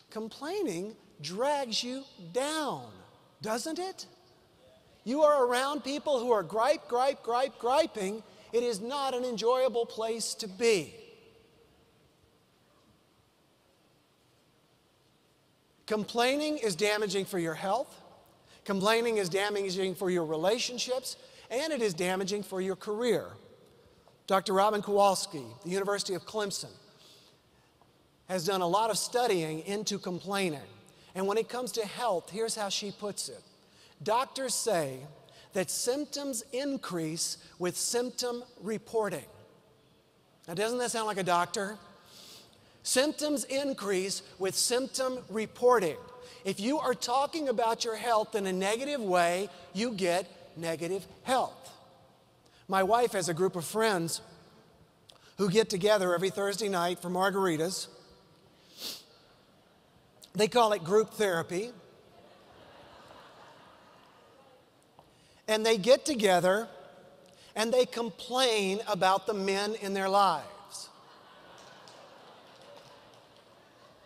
Complaining drags you down, doesn't it? You are around people who are griping. It is not an enjoyable place to be. Complaining is damaging for your health. Complaining is damaging for your relationships, and it is damaging for your career. Dr. Robin Kowalski, the University of Clemson, has done a lot of studying into complaining. And when it comes to health, here's how she puts it. Doctors say that symptoms increase with symptom reporting. Now, doesn't that sound like a doctor? Symptoms increase with symptom reporting. If you are talking about your health in a negative way, you get negative health. My wife has a group of friends who get together every Thursday night for margaritas. They call it group therapy. And they get together and they complain about the men in their lives.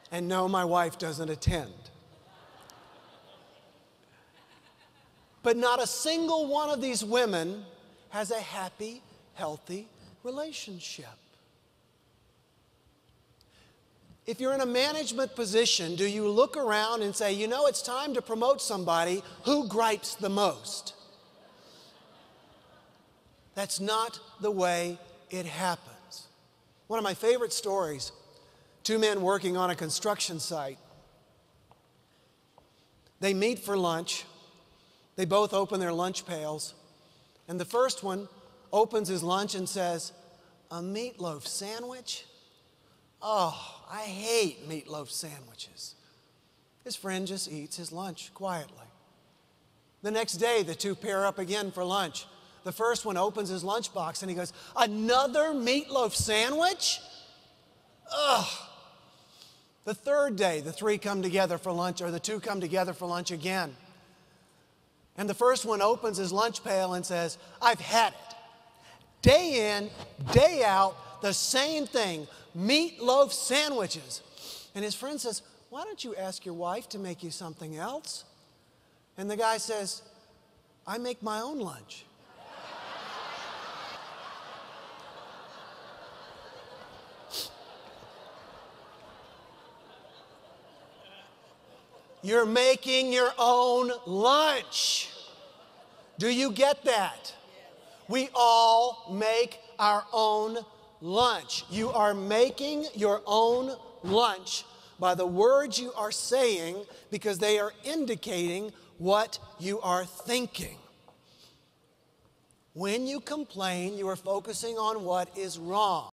And no, my wife doesn't attend. But not a single one of these women has a happy, healthy relationship. If you're in a management position, do you look around and say, you know, it's time to promote somebody who gripes the most? That's not the way it happens. One of my favorite stories, two men working on a construction site. They meet for lunch. They both open their lunch pails. And the first one opens his lunch and says, "A meatloaf sandwich? Oh, I hate meatloaf sandwiches." His friend just eats his lunch quietly. The next day, the two pair up again for lunch. The first one opens his lunchbox and he goes, "Another meatloaf sandwich? Ugh." The third day, the three come together for lunch, or the two come together for lunch again. And the first one opens his lunch pail and says, "I've had it. Day in, day out, the same thing, meatloaf sandwiches." And his friend says, "Why don't you ask your wife to make you something else?" And the guy says, "I make my own lunch." You're making your own lunch. Do you get that? We all make our own lunch. You are making your own lunch by the words you are saying, because they are indicating what you are thinking. When you complain, you are focusing on what is wrong.